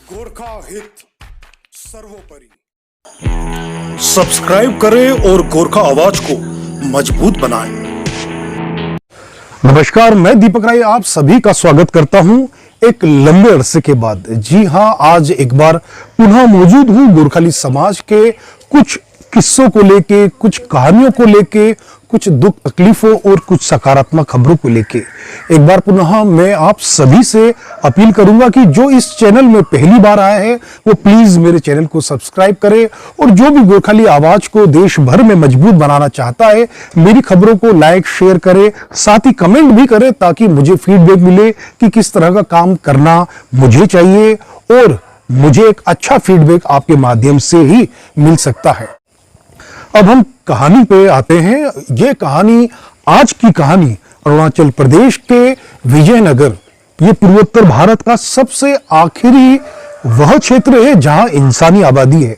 गोरखा हित सर्वोपरि। सब्सक्राइब करें और गोरखा आवाज को मजबूत बनाएं। नमस्कार, मैं दीपक राय आप सभी का स्वागत करता हूं एक लंबे अरसे के बाद। जी हां, आज एक बार पुनः मौजूद हूं गोरखाली समाज के कुछ किस्सों को लेके, कुछ कहानियों को लेके, कुछ दुख तकलीफों और कुछ सकारात्मक खबरों को लेके। एक बार पुनः मैं आप सभी से अपील करूंगा कि जो इस चैनल में पहली बार आया है वो प्लीज मेरे चैनल को सब्सक्राइब करे, और जो भी गोरखाली आवाज को देश भर में मजबूत बनाना चाहता है मेरी खबरों को लाइक शेयर करे, साथ ही कमेंट भी करे ताकि मुझे फीडबैक मिले कि किस तरह का काम करना मुझे चाहिए, और मुझे एक अच्छा फीडबैक आपके माध्यम से ही मिल सकता है। अब हम कहानी पे आते हैं। ये कहानी, आज की कहानी अरुणाचल प्रदेश के विजयनगर, ये पूर्वोत्तर भारत का सबसे आखिरी वह क्षेत्र है जहां इंसानी आबादी है।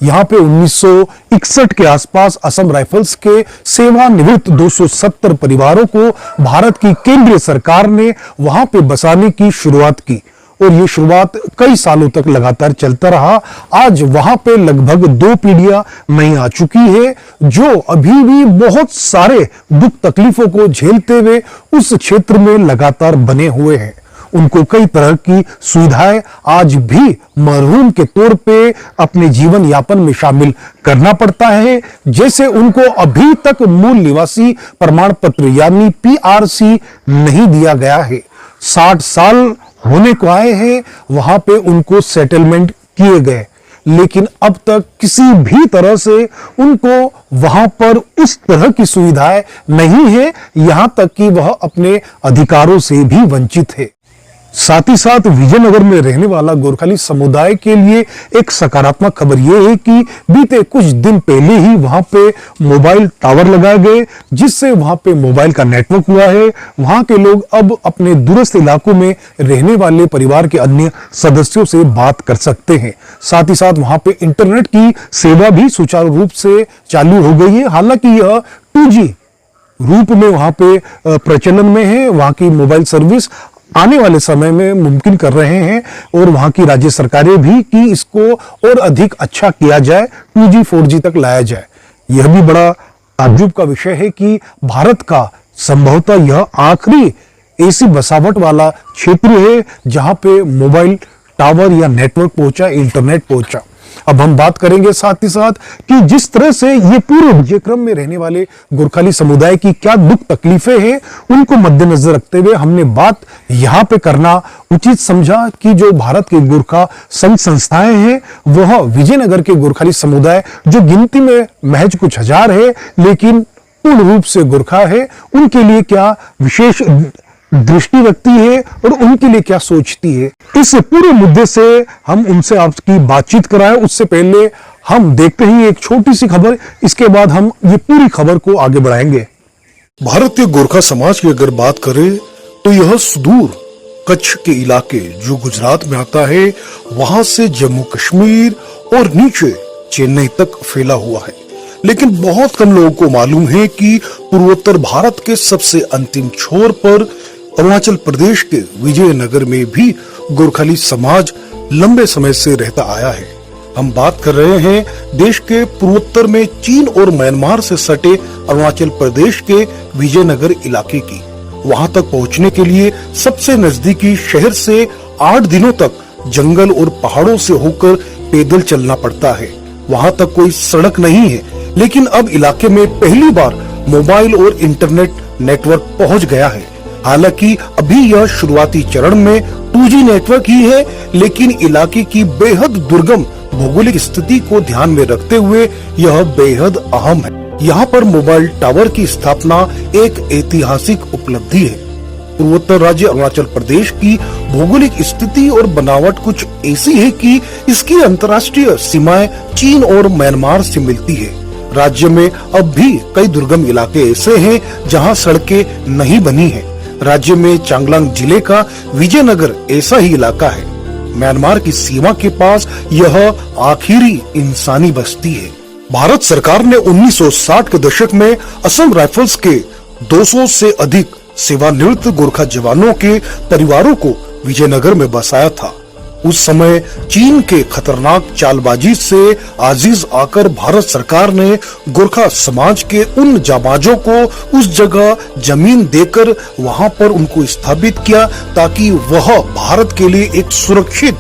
यहां पे 1961 के आसपास असम राइफल्स के सेवानिवृत्त 270 परिवारों को भारत की केंद्रीय सरकार ने वहां पे बसाने की शुरुआत की, और ये शुरुआत कई सालों तक लगातार चलता रहा। आज वहां पे लगभग 2 पीढ़ियां नई आ चुकी है, जो अभी भी बहुत सारे दुख तकलीफों को झेलते हुए उस क्षेत्र में लगातार बने हुए हैं। उनको कई तरह की सुविधाएं आज भी मरहूम के तौर पे अपने जीवन यापन में शामिल करना पड़ता है। जैसे उनको अभी तक मूल निवासी प्रमाण पत्र यानी PRC नहीं दिया गया है। 60 साल होने को आए हैं, वहां पे उनको सेटलमेंट किए गए, लेकिन अब तक किसी भी तरह से उनको वहां पर उस तरह की सुविधाएं नहीं है, यहां तक कि वह अपने अधिकारों से भी वंचित है। साथ ही साथ विजयनगर में रहने वाला गोरखाली समुदाय के लिए एक सकारात्मक खबर यह है कि बीते कुछ दिन पहले ही वहां पे मोबाइल टावर लगाए गए, जिससे वहां पे मोबाइल का नेटवर्क हुआ है। वहां के लोग अब अपने दूरस्थ इलाकों में रहने वाले परिवार के अन्य सदस्यों से बात कर सकते हैं। साथ ही साथ वहां पे इंटरनेट की सेवा भी सुचारू रूप से चालू हो गई है। हालांकि यह 2G रूप में वहां पे प्रचलन में है। वहां की मोबाइल सर्विस आने वाले समय में मुमकिन कर रहे हैं, और वहां की राज्य सरकारें भी कि इसको और अधिक अच्छा किया जाए, 2G 4G तक लाया जाए। यह भी बड़ा ताज्जुब का विषय है कि भारत का संभवतः यह आखिरी ऐसी बसावट वाला क्षेत्र है जहां पे मोबाइल टावर या नेटवर्क पहुंचा, इंटरनेट पहुंचा। अब हम बात करेंगे साथ ही साथ कि जिस तरह से ये पूरे विजयक्रम में रहने वाले गोरखाली समुदाय की क्या दुख तकलीफें हैं, उनको मद्देनजर रखते हुए हमने बात यहां पे करना उचित समझा कि जो भारत के गोरखा संघ संस्थाएं हैं, वह विजयनगर के गोरखाली समुदाय जो गिनती में महज कुछ हजार है लेकिन पूर्ण रूप से गोरखा है, उनके लिए क्या विशेष दृष्टि रखती है और उनके लिए क्या सोचती है। इस पूरे मुद्दे से हम उनसे आपकी बातचीत कराएं, उससे पहले हम देखते हैं एक छोटी सी खबर, इसके बाद हम ये पूरी खबर को आगे बढ़ाएंगे। भारतीय गोरखा समाज की अगर बात करें तो यह सुदूर कच्छ के इलाके जो गुजरात में आता है, वहां से जम्मू कश्मीर और नीचे चेन्नई तक फैला हुआ है। लेकिन बहुत कम लोगों को मालूम है कि पूर्वोत्तर भारत के सबसे अंतिम छोर पर अरुणाचल प्रदेश के विजयनगर में भी गोरखाली समाज लंबे समय से रहता आया है। हम बात कर रहे हैं देश के पूर्वोत्तर में चीन और म्यांमार से सटे अरुणाचल प्रदेश के विजयनगर इलाके की। वहां तक पहुंचने के लिए सबसे नजदीकी शहर से 8 दिनों तक जंगल और पहाड़ों से होकर पैदल चलना पड़ता है। वहां तक कोई सड़क नहीं है, लेकिन अब इलाके में पहली बार मोबाइल और इंटरनेट नेटवर्क पहुंच गया है। हालांकि अभी यह शुरुआती चरण में 2G नेटवर्क ही है, लेकिन इलाके की बेहद दुर्गम भौगोलिक स्थिति को ध्यान में रखते हुए यह बेहद अहम है। यहाँ पर मोबाइल टावर की स्थापना एक ऐतिहासिक उपलब्धि है। पूर्वोत्तर राज्य अरुणाचल प्रदेश की भौगोलिक स्थिति और बनावट कुछ ऐसी है कि इसकी अंतर्राष्ट्रीय सीमाएं चीन और म्यांमार से मिलती है। राज्य में अब भी कई दुर्गम इलाके ऐसे हैं जहां सड़कें नहीं बनी हैं। राज्य में चांगलांग जिले का विजयनगर ऐसा ही इलाका है। म्यांमार की सीमा के पास यह आखिरी इंसानी बस्ती है। भारत सरकार ने 1960 के दशक में असम राइफल्स के 200 से अधिक सेवानिवृत्त गोरखा जवानों के परिवारों को विजयनगर में बसाया था। उस समय चीन के खतरनाक चालबाजी से आजीज आकर भारत सरकार ने गोरखा समाज के उन जाबाजों को उस जगह जमीन देकर वहां पर उनको स्थापित किया ताकि वह भारत के लिए एक सुरक्षित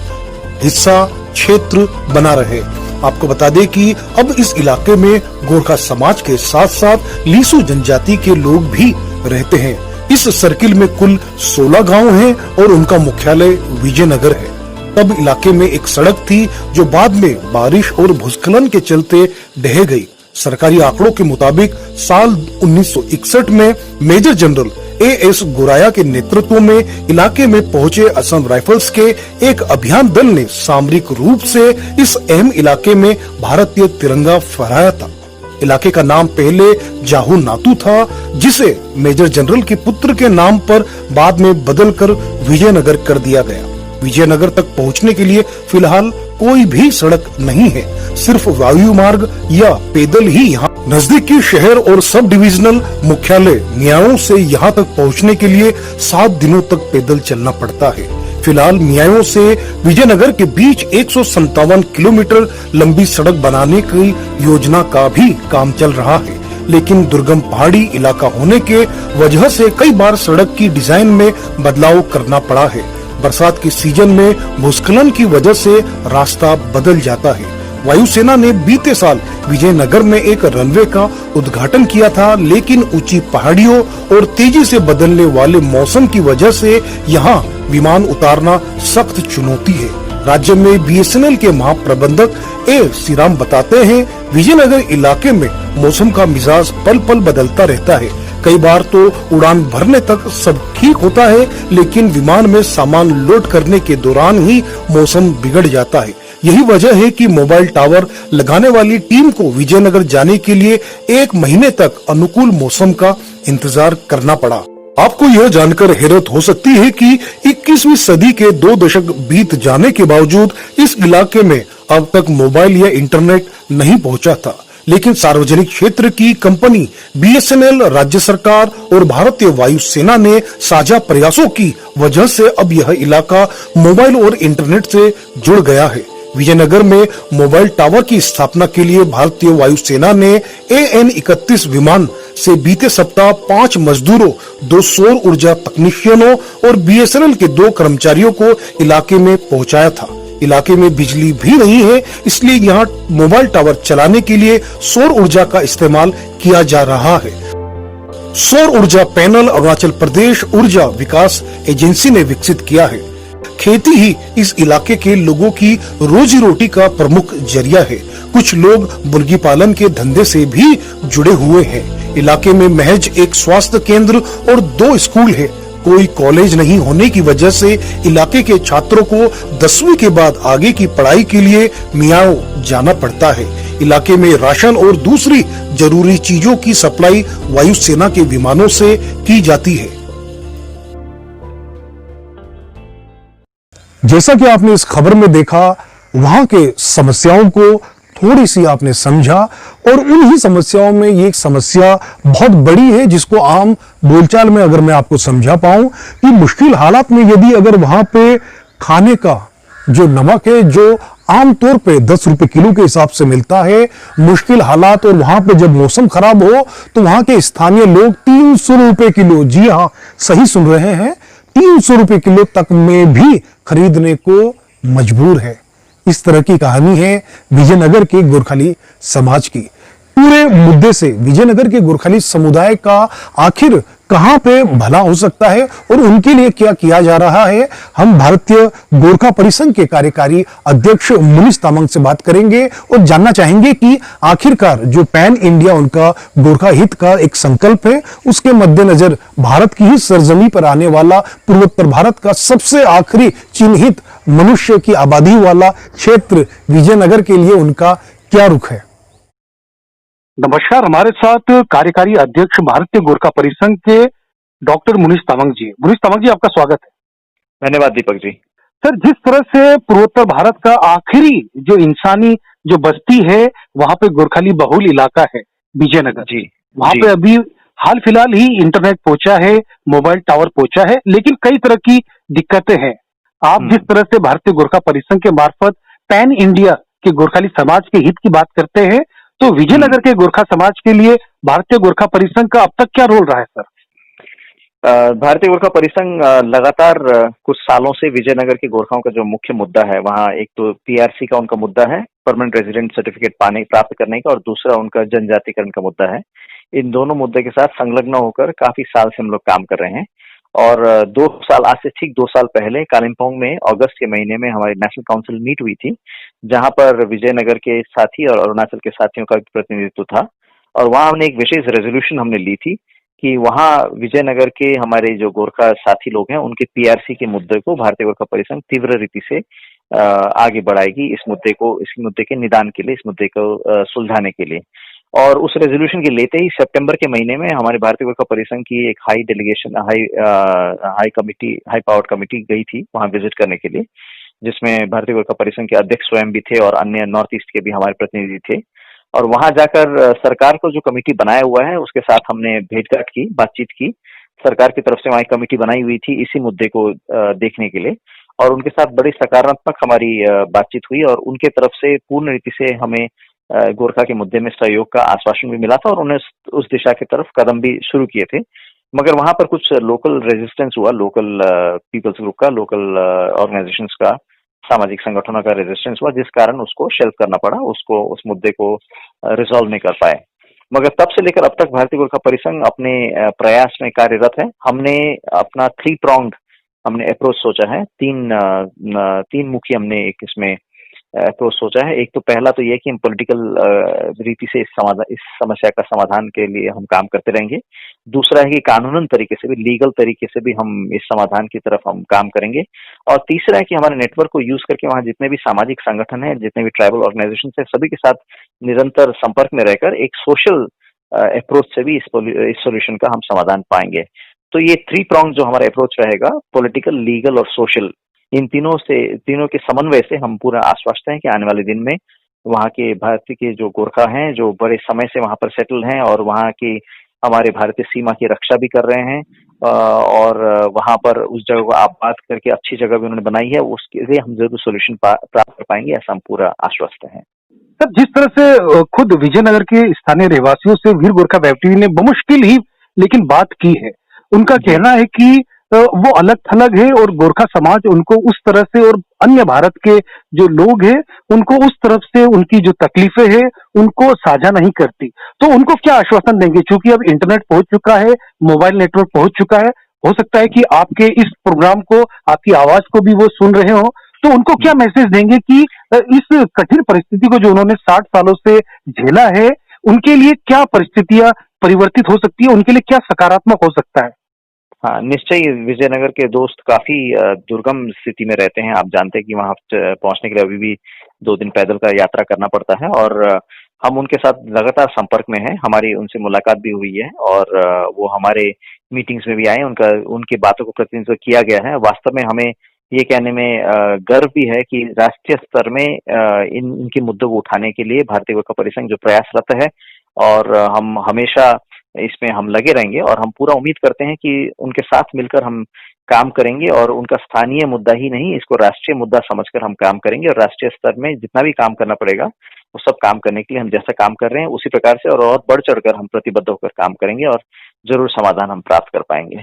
हिस्सा क्षेत्र बना रहे। आपको बता दें कि अब इस इलाके में गोरखा समाज के साथ साथ लीसू जनजाति के लोग भी रहते हैं। इस सर्किल में कुल 16 गांव हैं और उनका मुख्यालय विजयनगर है। तब इलाके में एक सड़क थी जो बाद में बारिश और भूस्खलन के चलते ढह गई। सरकारी आंकड़ों के मुताबिक साल 1961 में मेजर जनरल A.S. गोराया के नेतृत्व में इलाके में पहुंचे असम राइफल्स के एक अभियान दल ने सामरिक रूप से इस अहम इलाके में भारतीय तिरंगा फहराया था। इलाके का नाम पहले जाहू नातू था, जिसे मेजर जनरल के पुत्र के नाम पर बाद में बदलकर विजयनगर कर दिया गया। विजयनगर तक पहुंचने के लिए फिलहाल कोई भी सड़क नहीं है, सिर्फ वायु मार्ग या पैदल ही यहाँ नजदीकी शहर और सब डिविजनल मुख्यालय मियाओं से यहाँ तक पहुँचने के लिए 7 दिनों तक पैदल चलना पड़ता है। फिलहाल मियाओं से विजयनगर के बीच 157 किलोमीटर लंबी सड़क बनाने की योजना का भी काम चल रहा है, लेकिन दुर्गम पहाड़ी इलाका होने के वजह से कई बार सड़क की डिजाइन में बदलाव करना पड़ा है। बरसात के सीजन में भूस्खलन की वजह से रास्ता बदल जाता है। वायुसेना ने बीते साल विजयनगर में एक रनवे का उद्घाटन किया था, लेकिन ऊंची पहाड़ियों और तेजी से बदलने वाले मौसम की वजह से यहाँ विमान उतारना सख्त चुनौती है। राज्य में BSNL के महाप्रबंधक A. श्रीराम बताते हैं, विजयनगर इलाके में मौसम का मिजाज पल पल बदलता रहता है। कई बार तो उड़ान भरने तक सब ठीक होता है, लेकिन विमान में सामान लोड करने के दौरान ही मौसम बिगड़ जाता है। यही वजह है कि मोबाइल टावर लगाने वाली टीम को विजयनगर जाने के लिए 1 महीने तक अनुकूल मौसम का इंतजार करना पड़ा। आपको यह जानकर हैरत हो सकती है कि 21वीं सदी के 2 दशक बीत जाने के बावजूद इस इलाके में अब तक मोबाइल या इंटरनेट नहीं पहुंचा था, लेकिन सार्वजनिक क्षेत्र की कंपनी BSNL, राज्य सरकार और भारतीय वायुसेना ने साझा प्रयासों की वजह से अब यह इलाका मोबाइल और इंटरनेट से जुड़ गया है। विजयनगर में मोबाइल टावर की स्थापना के लिए भारतीय वायुसेना ने AN-31 विमान से बीते सप्ताह 5 मजदूरों, 2 सौर ऊर्जा तकनीशियनों और BSNL के 2 कर्मचारियों को इलाके में पहुंचाया था। इलाके में बिजली भी नहीं है, इसलिए यहाँ मोबाइल टावर चलाने के लिए सौर ऊर्जा का इस्तेमाल किया जा रहा है। सौर ऊर्जा पैनल अरुणाचल प्रदेश ऊर्जा विकास एजेंसी ने विकसित किया है। खेती ही इस इलाके के लोगों की रोजी रोटी का प्रमुख जरिया है। कुछ लोग मुर्गी पालन के धंधे से भी जुड़े हुए हैं। इलाके में महज एक स्वास्थ्य केंद्र और 2 स्कूल है। कोई कॉलेज नहीं होने की वजह से इलाके के छात्रों को 10वीं के बाद आगे की पढ़ाई के लिए मियाओ जाना पड़ता है। इलाके में राशन और दूसरी जरूरी चीजों की सप्लाई वायुसेना के विमानों से की जाती है। जैसा कि आपने इस खबर में देखा, वहां के समस्याओं को थोड़ी सी आपने समझा और उन्हीं समस्याओं में ये एक समस्या बहुत बड़ी है, जिसको आम बोलचाल में अगर मैं आपको समझा पाऊं कि मुश्किल हालात में यदि अगर वहां पे खाने का जो नमक है, जो आमतौर पे 10 रुपए किलो के हिसाब से मिलता है, मुश्किल हालात और वहां पे जब मौसम खराब हो तो वहां के स्थानीय लोग 300 रुपए किलो, जी हाँ सही सुन रहे हैं, 300 रुपए किलो तक में भी खरीदने को मजबूर है। इस तरह की कहानी है विजयनगर के गोरखाली समाज की। पूरे मुद्दे से विजयनगर के गोरखाली समुदाय का आखिर कहां पे भला हो सकता है और उनके लिए क्या किया जा रहा है, हम भारतीय गोरखा परिसंघ के कार्यकारी अध्यक्ष मुनीष तामांग से बात करेंगे और जानना चाहेंगे कि आखिरकार जो पैन इंडिया उनका गोरखा हित का एक संकल्प है, उसके मद्देनजर भारत की ही सरजमी पर आने वाला पूर्वोत्तर भारत का सबसे आखिरी चिन्हित मनुष्य की आबादी वाला क्षेत्र विजयनगर के लिए उनका क्या रुख है। नमस्कार, हमारे साथ कार्यकारी अध्यक्ष भारतीय गोरखा परिसंघ के डॉक्टर मुनीष तामांग जी। मुनीष तामांग जी, आपका स्वागत है। धन्यवाद दीपक जी। सर, जिस तरह से पूर्वोत्तर भारत का आखिरी जो इंसानी जो बस्ती है, वहां पे गोरखाली बहुल इलाका है विजयनगर जी, वहां पे अभी हाल फिलहाल ही इंटरनेट पहुंचा है, मोबाइल टावर पहुंचा है, लेकिन कई तरह की दिक्कतें हैं। आप जिस तरह से भारतीय गोरखा परिसंघ के मार्फत पैन इंडिया के गोरखाली समाज के हित की बात करते हैं, तो विजयनगर के गोरखा समाज के लिए भारतीय गोरखा परिसंघ का अब तक क्या रोल रहा है सर? भारतीय गोरखा परिसंघ लगातार कुछ सालों से विजयनगर के गोरखाओं का जो मुख्य मुद्दा है, वहाँ एक तो पीआरसी का उनका मुद्दा है, परमानेंट रेजिडेंट सर्टिफिकेट पाने प्राप्त करने का, और दूसरा उनका जनजातिकरण का मुद्दा है। इन दोनों मुद्दे के साथ संलग्न होकर काफी साल से हम लोग काम कर रहे हैं। और 2 साल, आज से ठीक 2 साल पहले कालिम्पोंग में अगस्त के महीने में हमारी नेशनल काउंसिल मीट हुई थी, जहां पर विजयनगर के साथी और अरुणाचल के साथियों का प्रतिनिधित्व था। और वहां हमने एक विशेष रेजोल्यूशन हमने ली थी कि वहाँ विजयनगर के हमारे जो गोरखा साथी लोग हैं, उनके पीआरसी के मुद्दे को भारतीय गोरखा परिसंघ तीव्र रीति से आगे बढ़ाएगी, इस मुद्दे के निदान के लिए, इस मुद्दे को सुलझाने के लिए। और उस रेजोल्यूशन के लेते ही सितंबर के महीने में हमारे भारतीय गोरखा परिसंघ की एक हाई पावर्ड कमिटी गई थी वहां विजिट करने के लिए, जिसमें भारतीय गोरखा परिसंघ के अध्यक्ष स्वयं भी थे और अन्य नॉर्थ ईस्ट के भी हमारे प्रतिनिधि थे। और वहां जाकर सरकार को जो कमेटी बनाया हुआ है उसके साथ हमने भेंटघाट की, बातचीत की। सरकार की तरफ से वहां एक कमेटी बनाई हुई थी इसी मुद्दे को देखने के लिए, और उनके साथ बड़ी सकारात्मक हमारी बातचीत हुई, और उनके तरफ से पूर्ण रीति से हमें गोरखा के मुद्दे में सहयोग का आश्वासन भी मिला था, और उन्हें उस दिशा की तरफ कदम भी शुरू किए थे। मगर वहां पर कुछ लोकल रेजिस्टेंस हुआ, लोकल पीपल्स ग्रुप का, लोकल ऑर्गेनाइजेशंस का, सामाजिक संगठनों का रेजिस्टेंस हुआ, जिस कारण उसको शेल्फ करना पड़ा, उस मुद्दे को रिजॉल्व नहीं कर पाए। मगर तब से लेकर अब तक भारतीय गोरखा परिसंघ अपने प्रयास में कार्यरत है। हमने अपना 3 pronged हमने अप्रोच सोचा है, तीन मुखी हमने एक इसमें अप्रोच सोचा है। एक तो पहला तो यह कि हम पॉलिटिकल रीति से इस समस्या का समाधान के लिए हम काम करते रहेंगे। दूसरा है कि कानूनन तरीके से भी, लीगल तरीके से भी हम इस समाधान की तरफ हम काम करेंगे। और तीसरा है कि हमारे नेटवर्क को यूज करके वहाँ जितने भी सामाजिक संगठन हैं, जितने भी ट्राइबल ऑर्गेनाइजेशन है, सभी के साथ निरंतर संपर्क में रहकर एक सोशल अप्रोच से भी इस सोल्यूशन का हम समाधान पाएंगे। तो ये 3 pronged जो हमारा अप्रोच रहेगा, पॉलिटिकल, लीगल और सोशल, इन तीनों के समन्वय से हम पूरा आश्वस्त हैं कि आने वाले दिन में वहाँ के भारतीय के जो गोरखा हैं, जो बड़े समय से वहाँ पर सेटल हैं और वहाँ की हमारे भारतीय सीमा की रक्षा भी कर रहे हैं, और वहाँ पर उस जगह को आबाद करके अच्छी जगह भी उन्होंने बनाई है, उसके लिए हम जरूर सोल्यूशन प्राप्त कर पाएंगे, ऐसा हम पूरा आश्वस्त हैं। सर, जिस तरह से खुद विजयनगर के स्थानीय रहवासियों से वीर गोरखा वेब टीवी ने बमुश्किल ही लेकिन बात की है, उनका कहना है कि वो अलग थलग है और गोरखा समाज उनको उस तरह से, और अन्य भारत के जो लोग हैं उनको उस तरफ से उनकी जो तकलीफें हैं उनको साझा नहीं करती। तो उनको क्या आश्वासन देंगे? क्योंकि अब इंटरनेट पहुंच चुका है, मोबाइल नेटवर्क पहुंच चुका है, हो सकता है कि आपके इस प्रोग्राम को, आपकी आवाज को भी वो सुन रहे हो, तो उनको क्या मैसेज देंगे कि इस कठिन परिस्थिति को जो उन्होंने 60 सालों से झेला है, उनके लिए क्या परिस्थितियां परिवर्तित हो सकती है, उनके लिए क्या सकारात्मक हो सकता है? हाँ, निश्चय ही विजयनगर के दोस्त काफी दुर्गम स्थिति में रहते हैं। आप जानते हैं कि वहां पहुंचने के लिए अभी भी 2 दिन पैदल का यात्रा करना पड़ता है, और हम उनके साथ लगातार संपर्क में हैं। हमारी उनसे मुलाकात भी हुई है, और वो हमारे मीटिंग्स में भी आए, उनकी बातों को प्रतिनिधित्व किया गया है। वास्तव में हमें ये कहने में गर्व भी है कि राष्ट्रीय स्तर में इनके मुद्दों को उठाने के लिए भारतीय गोरखा परिसंघ जो प्रयासरत है, और हम हमेशा इसमें हम लगे रहेंगे, और हम पूरा उम्मीद करते हैं कि उनके साथ मिलकर हम काम करेंगे, और उनका स्थानीय मुद्दा ही नहीं, इसको राष्ट्रीय मुद्दा समझकर हम काम करेंगे, और राष्ट्रीय स्तर में जितना भी काम करना पड़ेगा वो सब काम करने के लिए हम जैसा काम कर रहे हैं उसी प्रकार से और बढ़ चढ़कर हम प्रतिबद्ध होकर काम करेंगे, और जरूर समाधान हम प्राप्त कर पाएंगे।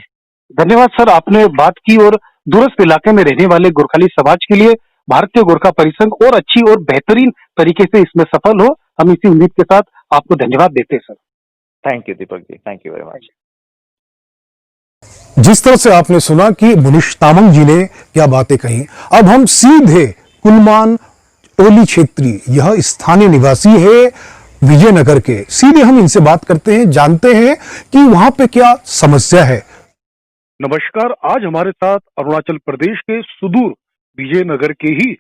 धन्यवाद सर, आपने बात की, और दूरस्थ इलाके में रहने वाले गोरखाली समाज के लिए भारतीय गोरखा परिसंघ और अच्छी और बेहतरीन तरीके से इसमें सफल हो, हम इसी उम्मीद के साथ आपको धन्यवाद देते हैं sir. Thank you Deepak ji, thank you very much. जिस तरह से आपने सुना कि मुनीश तामंग जी ने क्या बातें कही, अब हम सीधे कुलमान ओली क्षेत्री, यह स्थानीय निवासी है विजयनगर के, सीधे हम इनसे बात करते हैं, जानते हैं कि वहां पे क्या समस्या है। नमस्कार, आज हमारे साथ अरुणाचल प्रदेश के सुदूर विजयनगर के ही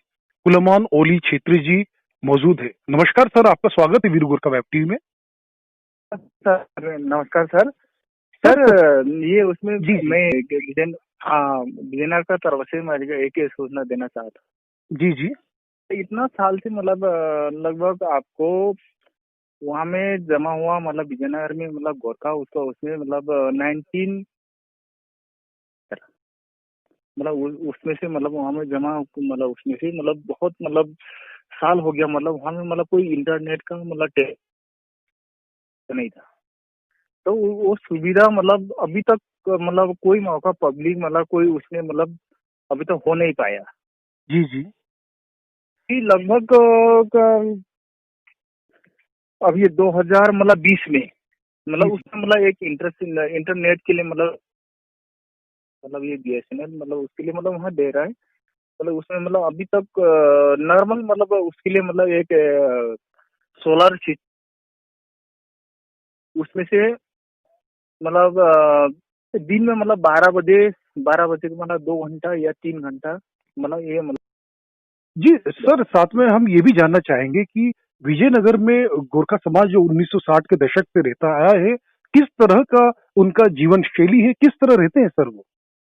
कुलमान ओली क्षेत्री जी मौजूद है। नमस्कार सर, आपका स्वागत है वीर गोरखा वेब टीवी में। सर नमस्कार सर। सर ये उसमें जी। मैं विजयनगर का तरफ से मैं एक सूचना देना चाहता। जी जी। इतना साल से मतलब लगभग आपको वहाँ में जमा हुआ, मतलब विजयनगर में मतलब गोरखा उसको उसमें मतलब 19 मतलब उसमें से मतलब वहाँ में जमा मतलब उसमें से मतलब बहुत मतलब साल हो गया, मतलब वहाँ में मतलब कोई इंटरनेट का मतलब नहीं था। तो वो सुविधा मतलब अभी तक मतलब कोई मौका पब्लिक मतलब कोई उसने मतलब अभी तक हो नहीं पाया जी जी। कि लगभग अभी 2000 मतलब 20 में जी मतलब जी। उसमें मतलब एक इंटरनेट के लिए मतलब ये बीएसएनएल मतलब उसके लिए मतलब वहाँ दे रहा है। मतलब उसमें मतलब अभी तक नॉर्मल मतलब उसके लिए मतलब एक सोलर उसमें से मतलब दिन में मतलब 12 बजे को मतलब 2 घंटा या 3 घंटा मतलब ये मतलब जी सर, साथ में हम ये भी जानना चाहेंगे कि विजयनगर में गोरखा समाज जो 1960 के दशक से रहता आया है, किस तरह का उनका जीवन शैली है, किस तरह रहते हैं सर वो?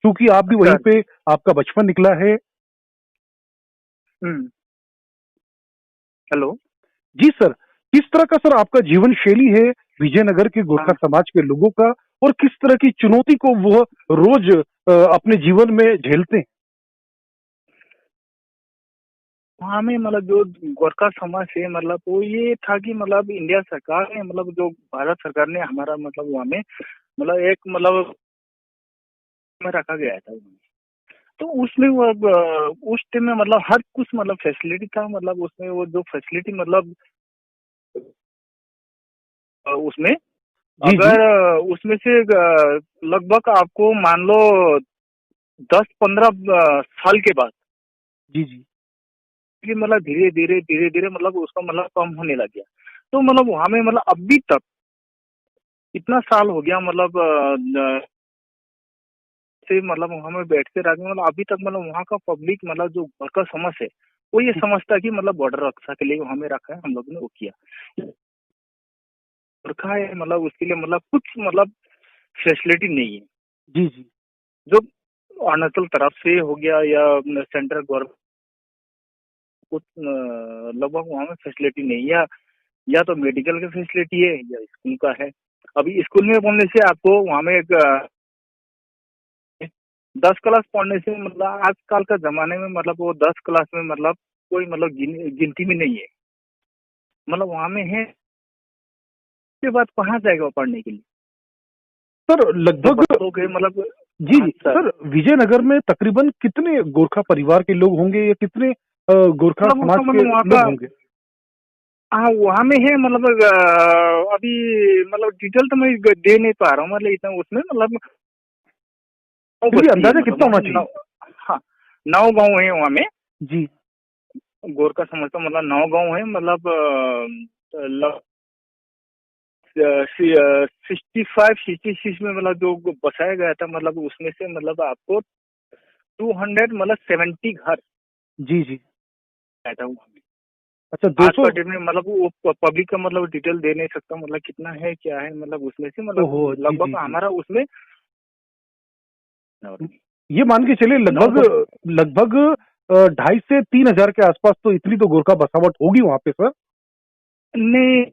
क्योंकि आप भी अच्छा। वहीं पे आपका बचपन निकला है। हम्म। हेलो। जी सर, किस तरह का सर आपका जीवन शैली है विजयनगर के गोरखा हाँ, समाज के लोगों का, और किस तरह की चुनौती को वो रोज अपने जीवन में झेलते हैं? वहाँ में मतलब जो गोरखा समाज है मतलब वो ये था कि मतलब इंडिया सरकार ने मतलब जो भारत सरकार ने हमारा मतलब वहाँ में मतलब एक मतलब में रखा गया था उन्हें। तो उसमें वो उस टाइम में मतलब हर कुछ मतलब फैसिलिटी था, मतलब उसमें वो जो फैसिलिटी मतलब उसमें जी जी। अगर उसमें से लगभग आपको मान लो 10-15 साल के बाद जी जी। कि मतलब धीरे धीरे मतलब उसका मतलब कम होने लग गया। तो मतलब वहाँ में मतलब अभी तक इतना साल हो गया मतलब से मतलब वहाँ में बैठते रहते मतलब अभी तक मतलब वहाँ का पब्लिक मतलब जो घर का समझ है वो ये समझता है कि मतलब बॉर्डर रक्षा के लिए वहाँ में रखा है, हम लोग ने वो किया रखा है, मतलब उसके लिए मतलब कुछ मतलब फैसिलिटी नहीं है जी जी। जो अरुणाचल तरफ से हो गया या सेंट्रल गवर्नमेंट कुछ लगभग वहाँ में फैसिलिटी नहीं है, या तो मेडिकल की फैसिलिटी है या स्कूल का है। अभी स्कूल में पढ़ने से आपको वहाँ में एक 10 क्लास पढ़ने से मतलब आजकल का जमाने में मतलब वो 10 क्लास में मतलब कोई मतलब गिनती में नहीं है, मतलब वहाँ में है उसके बाद कहाँ जाएगा वो पढ़ने के लिए। सर जो लगभग। बच्चों के मतलब जी हाँ जी सर, सर, विजयनगर में तकरीबन कितने गोरखा परिवार के लोग होंगे, या कितने गोरखा मतलब समाज उसका के मतलब वहाँ लोग का होंगे? हाँ वहाँ में है मतलब अभी मतलब डिटेल तो मैं दे नहीं पा रहा हूँ, मतलब इतना उसमें मतलब 9 फिर भी बस्ती है अंदाजा मतलब कितना वहाँ होना में चाहिए? 9, हाँ 9 गाँव है वहाँ में। जी गोरखा समाज का मतलब 9 गाँव है मतलब 65-66 में मतलब जो बसाया गया था मतलब उसमें से मतलब आपको 200 मतलब 70 घर जी जी। आया था वहाँ में। अच्छा, आज 200। का डेट में मतलब वो पब्लिक का मतलब डिटेल दे नहीं सकता मतलब कितना है क्या है, मतलब उसमें से मतलब ओहो, जी जी लगभग जी। हमारा उसमें ये मान के चलिए नौ लगभग तो लगभग 2,500 से 3,000 के आसपास तो इतनी तो गोरखा बसावट होगी वहां पे सर। नहीं,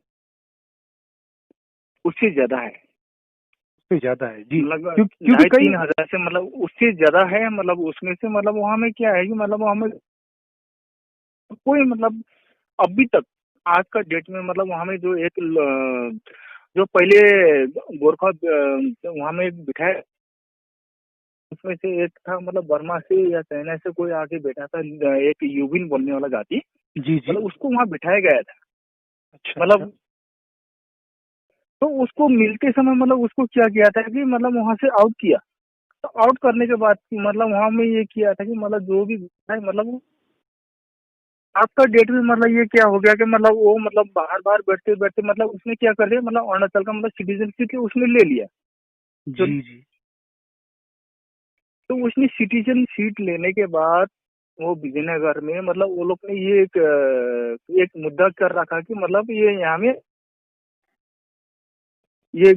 उससे ज्यादा है, उससे ज्यादा है जी, मतलब क्योंकि ढाई कई। 3 हजार से मतलब उससे ज्यादा है, मतलब उसमें से मतलब वहाँ में क्या है कि मतलब वहाँ में कोई मतलब अभी तक आज का डेट में मतलब वहाँ में जो एक जो पहले गोरखा वहाँ में एक बिठाया उसमें से एक था मतलब बर्मा से या चाइना से कोई आके बैठा था, एक यूबिन बोलने वाला जाति, जी जी। मतलब उसको वहाँ बिठाया गया था। अच्छा अच्छा। मतलब तो उसको मिलते समय मतलब उसको क्या किया था कि मतलब वहाँ से आउट किया। तो आउट करने के बाद मतलब वहाँ में ये किया था कि मतलब जो भी है मतलब आज का डेट में मतलब ये क्या हो गया कि मतलब वो मतलब बाहर बाहर बैठते बैठते मतलब उसने क्या कर दिया मतलब अरुणाचल का मतलब सिटीजनशिप उसने ले लिया। तो, जी जी। तो उसने सिटीजनशिप लेने के बाद वो विजयनगर में मतलब वो लोग ने ये एक मुद्दा कर रखा कि मतलब ये यहाँ में ये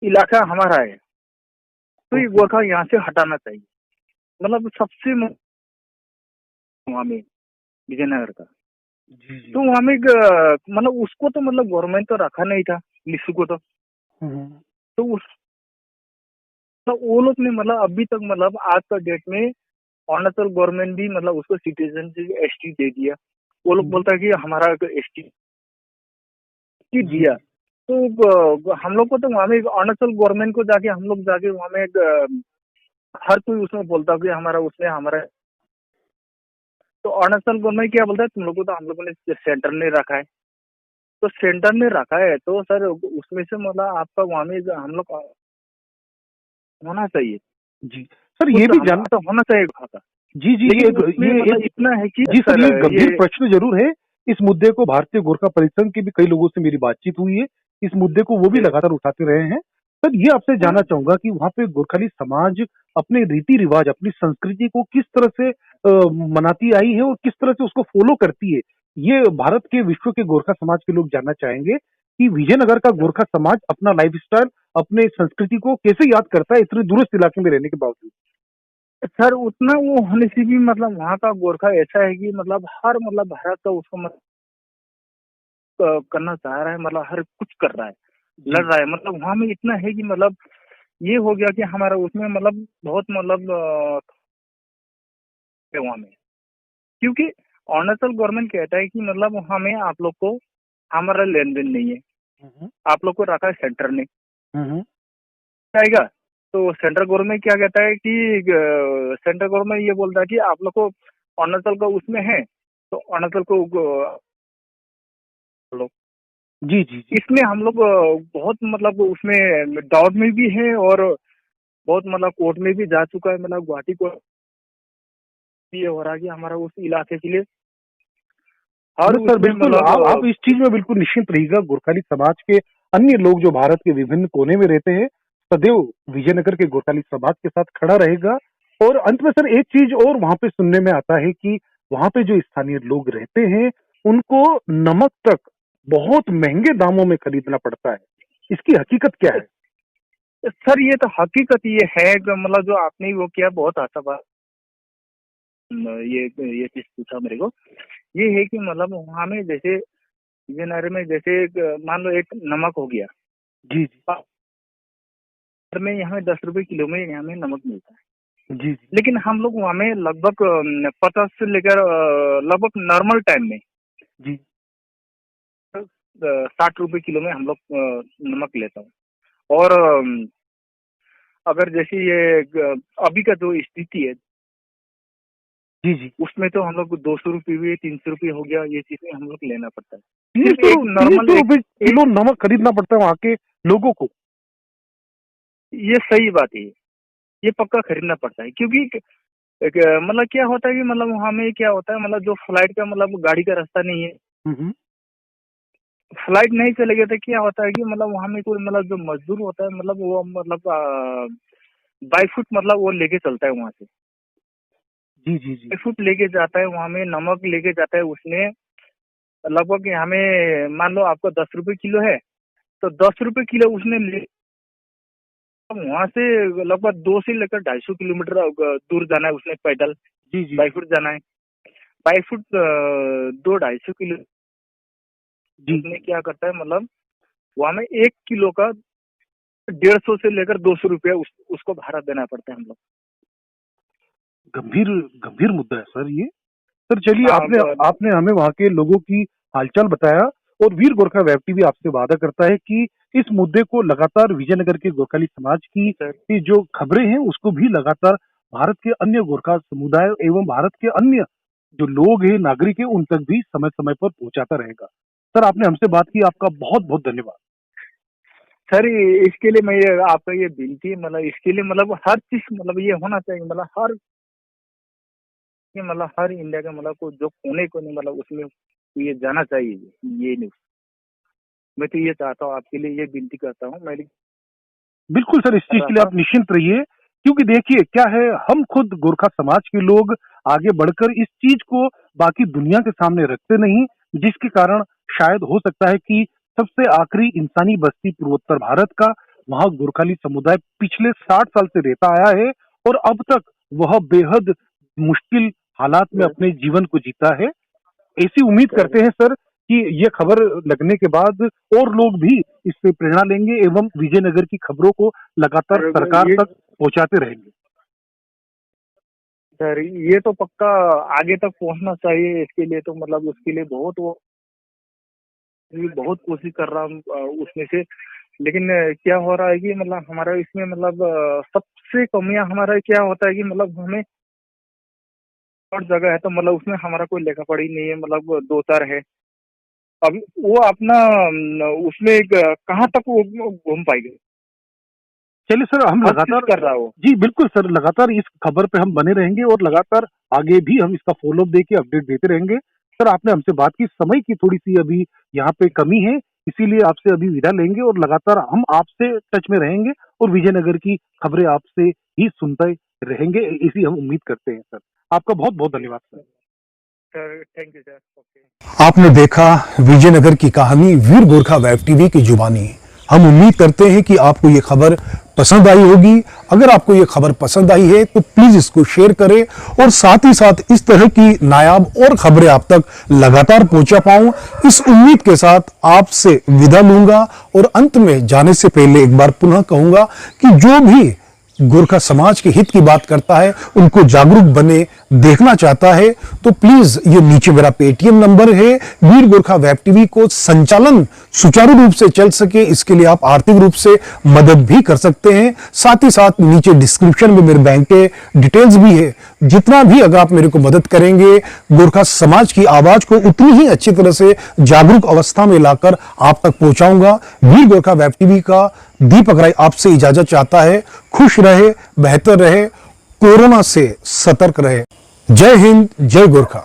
इलाका हमारा है, तो ये ओके। गोरखा यहाँ से हटाना चाहिए, मतलब सबसे वहाँ में विजयनगर का। जी जी। तो वहाँ में मतलब उसको तो मतलब गवर्नमेंट तो रखा नहीं था लिस्सू को तो। हम्म। तो उस तो वो लोग ने मतलब अभी तक मतलब आज का डेट में अरुणाचल गवर्नमेंट भी मतलब उसको सिटीजनशिप एसटी दे दिया। वो लोग बोलता है कि हमारा एसटी दिया। तो हम लोग को तो वहाँ में अरुणाचल गवर्नमेंट को जाके हम लोग जाके वहाँ में हर कोई उसमें बोलता है कि हमारा उसने हमारा, तो अरुणाचल गवर्नमेंट क्या बोलता है, तुम लोग को तो हम लोगों ने सेंटर ने रखा है। तो सेंटर ने रखा है तो सर उसमें से मतलब आपका वहाँ में हम लोग होना चाहिए, जी सर, ये कुछ भी हमारा तो होना चाहिए वहाँ का। जी जी, लेकिन उसमें मतलब इतना है कि जी सर, सर ये गंभीर ये प्रश्न जरूर है। इस मुद्दे को भारतीय गोरखा परिसंघ के भी कई लोगों से मेरी बातचीत हुई है, इस मुद्दे को वो भी लगातार उठाते रहे हैं। सर, ये आपसे जानना चाहूंगा कि वहाँ पे गोरखाली समाज अपने रीति रिवाज, अपनी संस्कृति को किस तरह से मनाती आई है और किस तरह से उसको फॉलो करती है, ये भारत के विश्व के गोरखा समाज के लोग जानना चाहेंगे कि विजयनगर का गोरखा समाज अपना लाइफस्टाइल, अपने संस्कृति को कैसे याद करता है इतने दूरस्थ इलाके में रहने के बावजूद। सर उतना वो होने से भी मतलब वहाँ का गोरखा ऐसा है कि मतलब हर मतलब भारत का उसको मतलब करना चाह रहा है, मतलब हर कुछ कर रहा है, लड़ रहा है। मतलब वहाँ में इतना है कि मतलब ये हो गया कि हमारा उसमें मतलब बहुत मतलब है वहाँ में, क्योंकि अरुणाचल गवर्नमेंट कहता है कि मतलब वहाँ में आप लोग को हमारा लेन देन नहीं है, आप लोग को रखा है सेंटर ने आएगा। तो सेंट्रल गवर्नमेंट क्या कहता है कि सेंट्रल गवर्नमेंट ये बोलता है कि आप लोग को अरुणाचल का उसमें है तो अरुणाचल को लोग, जी जी जी इसमें हम लोग बहुत मतलब उसमें डाउट में भी है और बहुत मतलब कोर्ट में भी जा चुका है, मतलब गुवाहाटी कोर्ट ये हो रहा है कि हमारा उस इलाके के लिए और नहीं सर, उसमें बिल्कुल आप इस चीज में बिल्कुल निश्चिंत रहिएगा। गोरखाली समाज के अन्य लोग जो भारत के विभिन्न कोने में रहते हैं, सदैव विजयनगर के गोरखाली समाज के साथ खड़ा रहेगा। और अंत में सर, एक चीज और वहां पे सुनने में आता है कि वहां पे जो स्थानीय लोग रहते हैं उनको नमक तक बहुत महंगे दामों में खरीदना पड़ता है। इसकी हकीकत क्या है? सर ये तो हकीकत ये है कि मतलब जो आपने वो किया बहुत अच्छा बात, ये चीज पूछा मेरे को, ये है कि मतलब वहाँ में जैसे विजयनगर में जैसे मान लो एक नमक हो गया, जी जी में यहाँ 10 रुपए किलो में यहाँ में नमक मिलता है। जी जी लेकिन हम लोग वहाँ में लगभग 50 से लेकर लगभग नॉर्मल टाइम में जी 60 रुपए किलो में हम लोग नमक लेता हूँ। और अगर जैसे ये अभी का जो स्थिति है जी जी उसमें तो हम लोग 200 रुपये हुए 300 रुपये हो गया, ये चीजें हम लोग लेना पड़ता है। तीन सिर्फ सौ एक तीन नॉर्मल सौ रुपए किलो नमक खरीदना पड़ता है वहां के लोगों को। ये सही बात है, ये पक्का खरीदना पड़ता है क्योंकि मतलब क्या होता है कि मतलब वहाँ में क्या होता है, मतलब जो फ्लाइट का मतलब गाड़ी का रास्ता नहीं है, हम्म। फ्लाइट नहीं चलेगा तो क्या होता है कि मतलब वहाँ में कोई मतलब जो मजदूर होता है मतलब वो मतलब बाई फुट मतलब वो लेके चलता है वहाँ से, जी जी जी बाई फुट लेके जाता है, वहाँ में नमक लेके जाता है उसने। लगभग यहाँ में मान लो आपको 10 रुपए किलो है तो 10 रुपए किलो उसने ले, वहाँ से लगभग 200 से लेकर 250 किलोमीटर दूर जाना है उसने पैदल, जी जी बाई फुट जाना है। बाई फुट 200-250 किलो जी उसने क्या करता है मतलब वहाँ में 1 किलो का 150 से लेकर 200 रुपया उसको भाड़ा देना पड़ता है हम लोग। गंभीर गंभीर मुद्दा है सर ये। सर चलिए, हाँ आपने आपने हमें वहाँ के लोगों की हालचाल बताया और वीर गोरखा वेब टीवी आपसे वादा करता है कि इस मुद्दे को लगातार विजयनगर के गोरखाली समाज की जो खबरें हैं उसको भी लगातार भारत के अन्य गोरखा समुदाय एवं भारत के अन्य जो लोग हैं, नागरिक हैं, उन तक भी समय समय पर पहुंचाता रहेगा। सर, आपने हमसे बात की, आपका बहुत बहुत धन्यवाद। सर इसके लिए मैं ये आपका ये विनती मतलब इसके लिए मतलब हर चीज मतलब ये होना चाहिए, मतलब हर ये मतलब हर इंडिया का मतलब को जो कोने कोने मतलब उसमें ये जाना चाहिए ये न्यूज। मैं तो ये चाहता हूँ आपके लिए ये विनती करता हूँ मैं बिल्कुल सर, इस कर चीज रहा के लिए था। आप निश्चिंत रहिए, क्योंकि देखिए क्या है, हम खुद गोरखा समाज के लोग आगे बढ़कर इस चीज को बाकी दुनिया के सामने रखते नहीं, जिसके कारण शायद हो सकता है कि सबसे आखिरी इंसानी बस्ती पूर्वोत्तर भारत का वहां गोरखाली समुदाय पिछले 60 साल से रहता आया है और अब तक वह बेहद मुश्किल हालात में अपने जीवन को जीता है। ऐसी उम्मीद करते हैं सर कि ये खबर लगने के बाद और लोग भी इससे प्रेरणा लेंगे एवं विजयनगर की खबरों को लगातार सरकार ये तक पहुंचाते रहेंगे। सर ये तो पक्का आगे तक पहुंचना चाहिए। इसके लिए तो मतलब उसके लिए बहुत कोशिश कर रहा हूँ उसमें से। लेकिन क्या हो रहा है कि मतलब हमारा इसमें मतलब सबसे कमियां हमारा क्या होता है कि मतलब हमें और जगह है तो मतलब उसमें हमारा कोई लेखा पढ़ी नहीं है, मतलब 2-4 है। अब वो अपना उसमें कहाँ तक वो घूम पाएंगे। चलिए सर, हम लगातार कर रहा हूँ। जी बिल्कुल सर, लगातार इस खबर पे हम बने रहेंगे और लगातार आगे भी हम इसका फॉलोअप देके अपडेट देते रहेंगे। सर आपने हमसे बात की, समय की थोड़ी सी अभी यहाँ पे कमी है, इसीलिए आपसे अभी विदा लेंगे और लगातार हम आपसे टच में रहेंगे और विजयनगर की खबरें आपसे ही सुनते रहेंगे, इसी हम उम्मीद करते हैं सर। आपका बहुत बहुत धन्यवाद sir. Sir thank you sir. Okay. आपने देखा विजयनगर की कहानी वीर गोरखा वेब टीवी की जुबानी। हम उम्मीद करते हैं कि आपको ये खबर पसंद आई होगी। अगर आपको ये खबर पसंद आई है तो प्लीज इसको शेयर करें और साथ ही साथ इस तरह की नायाब और खबरें आप तक लगातार पहुंचा पाऊं, इस उम्मीद के साथ आपसे विदा लूंगा। और अंत में जाने से पहले एक बार पुनः कहूंगा कि जो भी गोरखा समाज के हित की बात करता है, उनको जागरूक बने देखना चाहता है, तो प्लीज ये नीचे मेरा पेटीएम नंबर है। वीर गोरखा वेब टीवी को संचालन सुचारू रूप से चल सके, इसके लिए आप आर्थिक रूप से मदद भी कर सकते हैं। साथ ही साथ नीचे डिस्क्रिप्शन में मेरे बैंक के डिटेल्स भी है। जितना भी अगर आप मेरे को मदद करेंगे, गोरखा समाज की आवाज को उतनी ही अच्छी तरह से जागरूक अवस्था में लाकर आप तक पहुंचाऊंगा। वीर गोरखा वेब टीवी का दीपक राय आपसे इजाजत चाहता है। खुश रहे, बेहतर रहे, कोरोना से सतर्क रहे। जय हिंद, जय गोरखा।